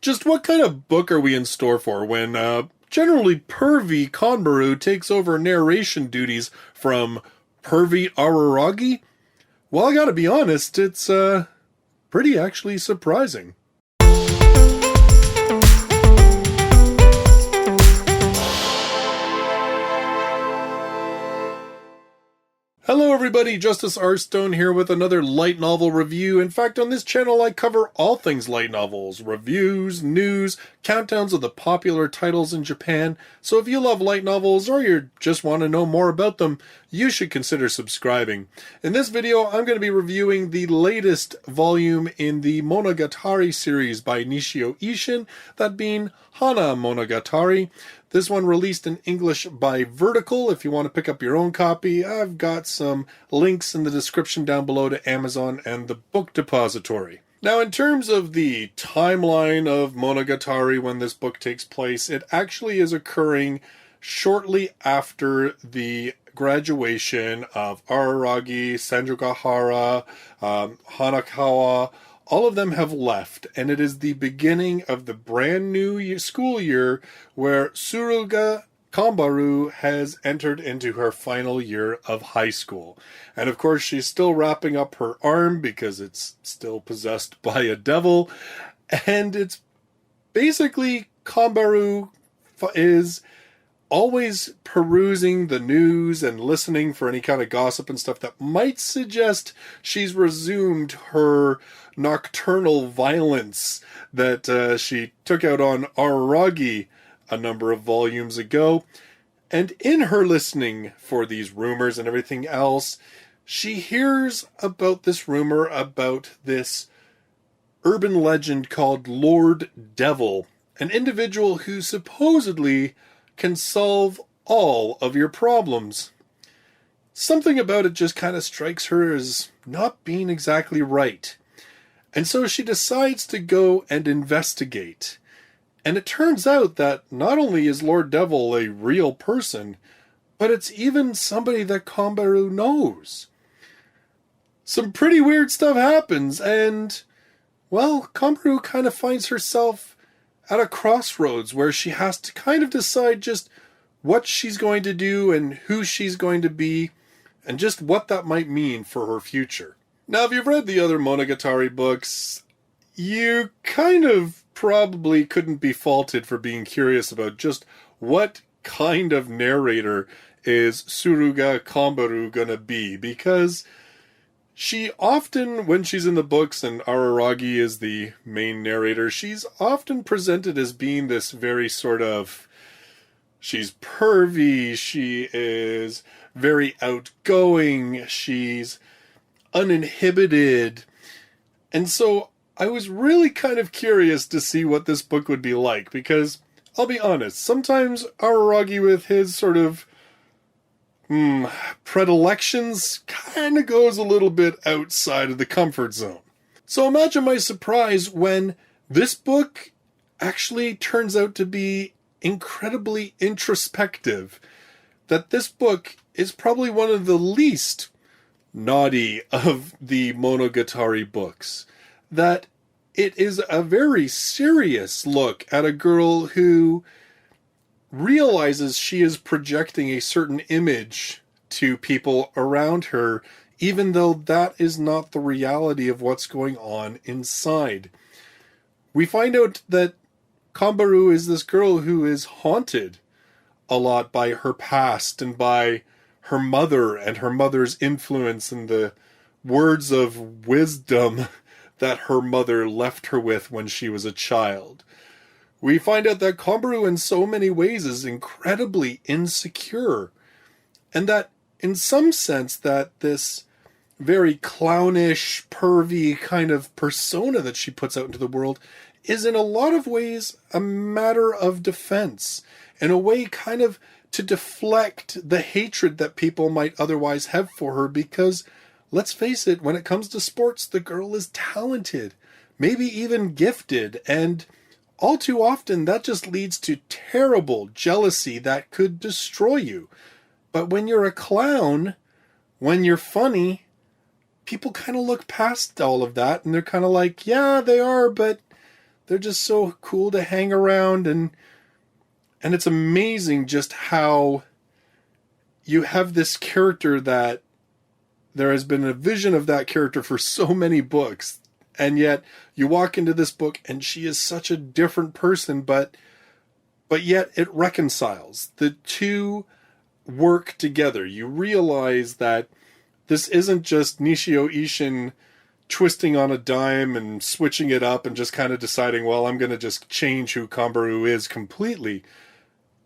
Just what kind of book are we in store for when generally pervy Kanbaru takes over narration duties from pervy Araragi? Well, I gotta be honest, it's pretty actually surprising. Hello everybody, Justus Arstone here with another light novel review. In fact, on this channel I cover all things light novels, reviews, news, countdowns of the popular titles in Japan. So if you love light novels or you just want to know more about them, you should consider subscribing. In this video, I'm going to be reviewing the latest volume in the Monogatari series by Nisioisin, that being Hanamonogatari. This one released in English by Vertical. If you want to pick up your own copy, I've got some links in the description down below to Amazon and the Book Depository. Now, in terms of the timeline of Monogatari when this book takes place, it actually is occurring shortly after the graduation of Araragi, Sanjogahara, Hanakawa. All of them have left, and it is the beginning of the brand new school year where Suruga Kanbaru has entered into her final year of high school. And of course, she's still wrapping up her arm because it's still possessed by a devil. And it's basically Kanbaru is always perusing the news and listening for any kind of gossip and stuff that might suggest she's resumed her nocturnal violence that she took out on Araragi a number of volumes ago. And in her listening for these rumors and everything else, she hears about this rumor about this urban legend called Lord Devil, an individual who supposedly can solve all of your problems. Something about it just kind of strikes her as not being exactly right. And so she decides to go and investigate. And it turns out that not only is Lord Devil a real person, but it's even somebody that Kanbaru knows. Some pretty weird stuff happens, and, well, Kanbaru kind of finds herself at a crossroads where she has to kind of decide just what she's going to do and who she's going to be, and just what that might mean for her future. Now, if you've read the other Monogatari books, you kind of probably couldn't be faulted for being curious about just what kind of narrator is Suruga Kanbaru gonna be, because she often, when she's in the books and Araragi is the main narrator, she's often presented as being this very sort of, she's pervy, she is very outgoing, she's uninhibited. And so I was really kind of curious to see what this book would be like, because I'll be honest, sometimes Araragi with his sort of predilections kind of goes a little bit outside of the comfort zone. So imagine my surprise when this book actually turns out to be incredibly introspective, that this book is probably one of the least naughty of the Monogatari books, that it is a very serious look at a girl who realizes she is projecting a certain image to people around her, even though that is not the reality of what's going on inside. We find out that Kanbaru is this girl who is haunted a lot by her past and by her mother and her mother's influence and the words of wisdom that her mother left her with when she was a child. We find out that Kanbaru in so many ways is incredibly insecure, and that in some sense that this very clownish, pervy kind of persona that she puts out into the world is in a lot of ways a matter of defense, in a way kind of to deflect the hatred that people might otherwise have for her, because let's face it, when it comes to sports, the girl is talented, maybe even gifted, and all too often that just leads to terrible jealousy that could destroy you. But when you're a clown, when you're funny, people kind of look past all of that and they're kind of like, yeah, they are, but they're just so cool to hang around, and it's amazing just how you have this character that there has been a vision of that character for so many books, and yet you walk into this book and she is such a different person, but yet it reconciles. The two work together. You realize that this isn't just Nisioisin twisting on a dime and switching it up and just kind of deciding, well, I'm going to just change who Kanbaru is completely.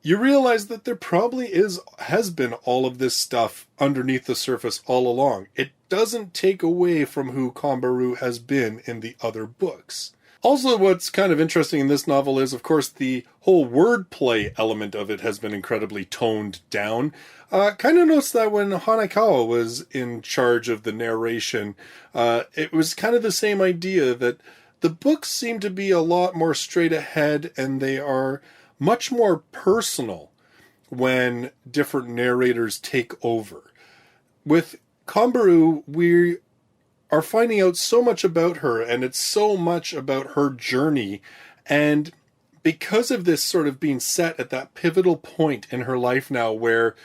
You realize that there probably has been all of this stuff underneath the surface all along. It doesn't take away from who Kanbaru has been in the other books. Also, what's kind of interesting in this novel is, of course, the whole wordplay element of it has been incredibly toned down. Kind of noticed that when Hanakawa was in charge of the narration, it was kind of the same idea that the books seem to be a lot more straight ahead, and they are much more personal when different narrators take over. With Kanbaru, we are finding out so much about her, and it's so much about her journey. And because of this sort of being set at that pivotal point in her life now where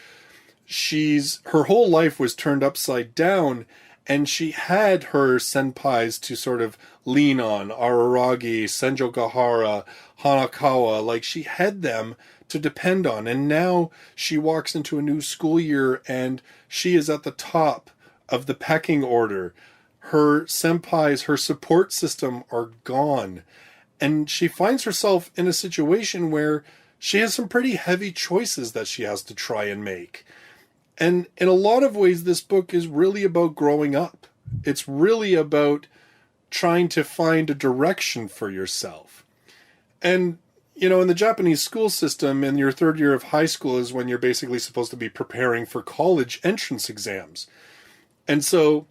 her whole life was turned upside down, and she had her senpais to sort of lean on, Araragi, Senjogahara, Hanakawa, like she had them to depend on. And now she walks into a new school year and she is at the top of the pecking order. Her senpais, her support system are gone. And she finds herself in a situation where she has some pretty heavy choices that she has to try and make. And in a lot of ways, this book is really about growing up. It's really about trying to find a direction for yourself. And, you know, in the Japanese school system, in your third year of high school is when you're basically supposed to be preparing for college entrance exams. And so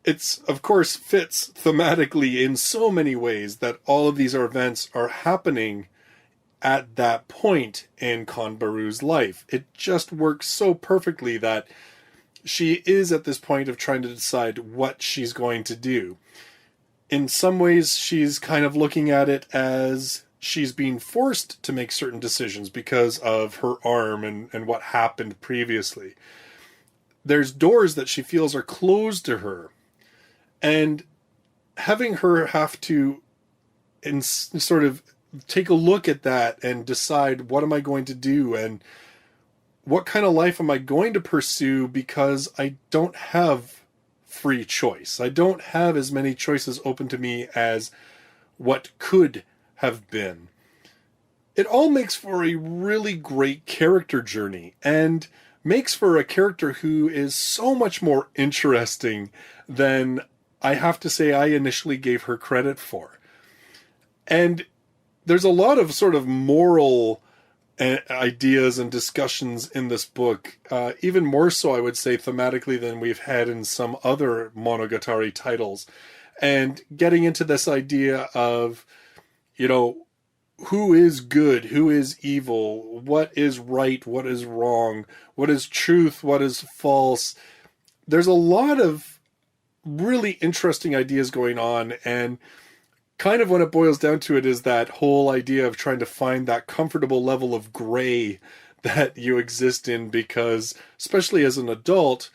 it's, of course, fits thematically in so many ways that all of these events are happening at that point in Kanbaru's life. It just works so perfectly that she is at this point of trying to decide what she's going to do. In some ways, she's kind of looking at it as she's being forced to make certain decisions because of her arm and what happened previously. There's doors that she feels are closed to her. And having her have to sort of take a look at that and decide, what am I going to do and what kind of life am I going to pursue, because I don't have free choice. I don't have as many choices open to me as what could have been. It all makes for a really great character journey and makes for a character who is so much more interesting than I have to say I initially gave her credit for. And there's a lot of sort of moral ideas and discussions in this book, even more so, I would say, thematically than we've had in some other Monogatari titles. And getting into this idea of, you know, who is good, who is evil, what is right, what is wrong, what is truth, what is false. There's a lot of really interesting ideas going on, and kind of when it boils down to it is that whole idea of trying to find that comfortable level of gray that you exist in, because, especially as an adult,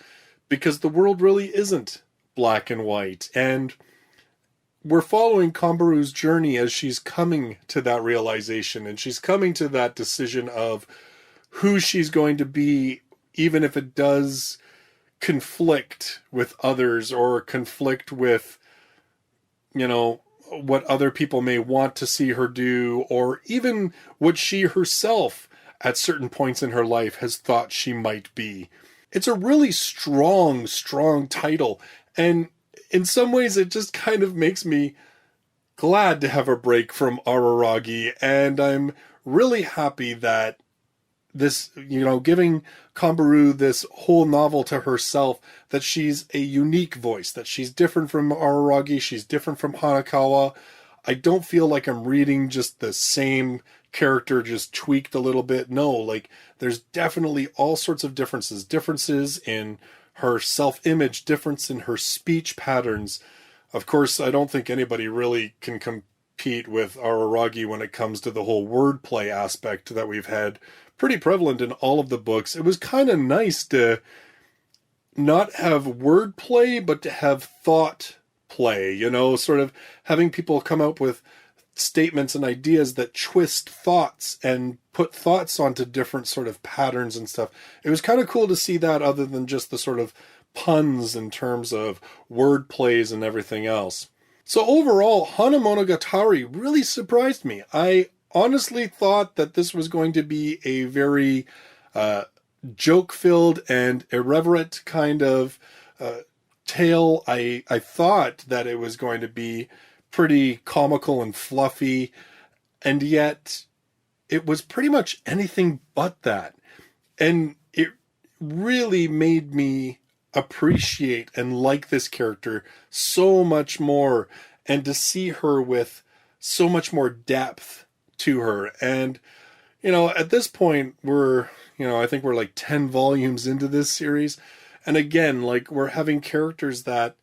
because the world really isn't black and white. And we're following Kanbaru's journey as she's coming to that realization, and she's coming to that decision of who she's going to be, even if it does conflict with others or conflict with, you know, what other people may want to see her do, or even what she herself at certain points in her life has thought she might be. It's a really strong title, and in some ways it just kind of makes me glad to have a break from Araragi, and I'm really happy that this, you know, giving Kanbaru this whole novel to herself, that she's a unique voice, that she's different from Araragi, she's different from Hanakawa. I don't feel like I'm reading just the same character, just tweaked a little bit. No, like, there's definitely all sorts of differences in her self-image, difference in her speech patterns. Of course, I don't think anybody really can Pete, with Araragi when it comes to the whole wordplay aspect that we've had pretty prevalent in all of the books. It was kind of nice to not have wordplay, but to have thought play, you know, sort of having people come up with statements and ideas that twist thoughts and put thoughts onto different sort of patterns and stuff. It was kind of cool to see that, other than just the sort of puns in terms of word plays and everything else. So overall, Hanamonogatari really surprised me. I honestly thought that this was going to be a very joke-filled and irreverent kind of tale. I thought that it was going to be pretty comical and fluffy, and yet it was pretty much anything but that. And it really made me appreciate and like this character so much more, and to see her with so much more depth to her. And, you know, at this point, I think we're like 10 volumes into this series. And again, like, we're having characters that,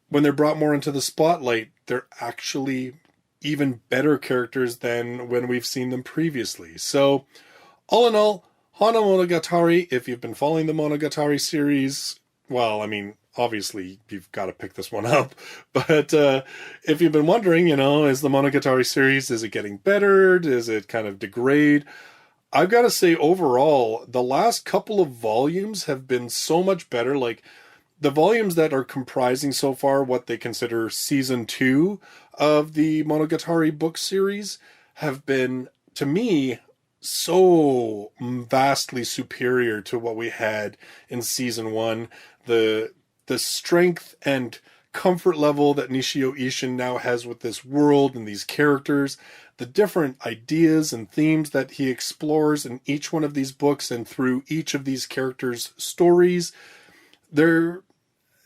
when they're brought more into the spotlight, they're actually even better characters than when we've seen them previously. So, all in all, Hanamonogatari, if you've been following the Monogatari series, well, I mean, obviously you've got to pick this one up. But if you've been wondering, you know, is the Monogatari series, is it getting better? Does it kind of degrade? I've got to say, overall, the last couple of volumes have been so much better. Like, the volumes that are comprising so far what they consider season 2 of the Monogatari book series have been, to me, so vastly superior to what we had in season 1. The strength and comfort level that Nisioisin now has with this world and these characters, the different ideas and themes that he explores in each one of these books and through each of these characters' stories,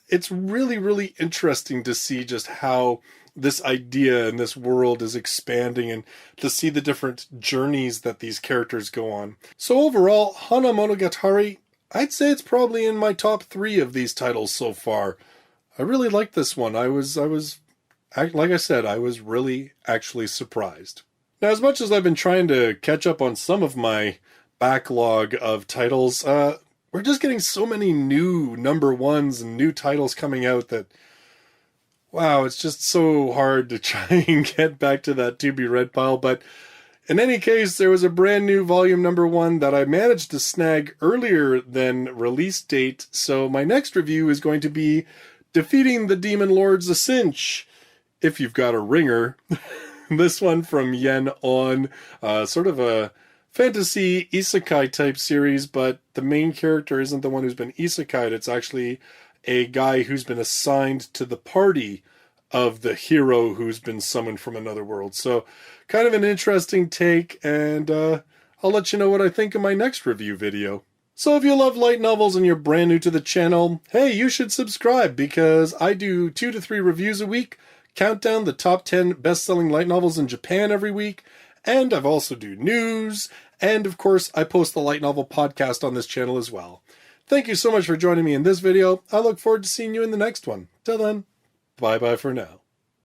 it's really, really interesting to see just how this idea and this world is expanding, and to see the different journeys that these characters go on. So overall, Hanamonogatari, I'd say it's probably in my top 3 of these titles so far. I really liked this one. I was, like I said, I was really actually surprised. Now, as much as I've been trying to catch up on some of my backlog of titles, we're just getting so many new number ones and new titles coming out that, wow, it's just so hard to try and get back to that to-be-read pile. But in any case, there was a brand new volume number 1 that I managed to snag earlier than release date. So my next review is going to be Defeating the Demon Lords a Cinch, if you've got a ringer. This one from Yen On, sort of a fantasy isekai type series, but the main character isn't the one who's been isekai'd. It's actually a guy who's been assigned to the party of the hero who's been summoned from another world. So kind of an interesting take, and I'll let you know what I think in my next review video. So if you love light novels and you're brand new to the channel, hey, you should subscribe, because I do 2 to 3 reviews a week, count down the top 10 best-selling light novels in Japan every week, and I've also do news, and of course I post the light novel podcast on this channel as well. Thank you so much for joining me in this video. I look forward to seeing you in the next one. Till then, bye-bye for now.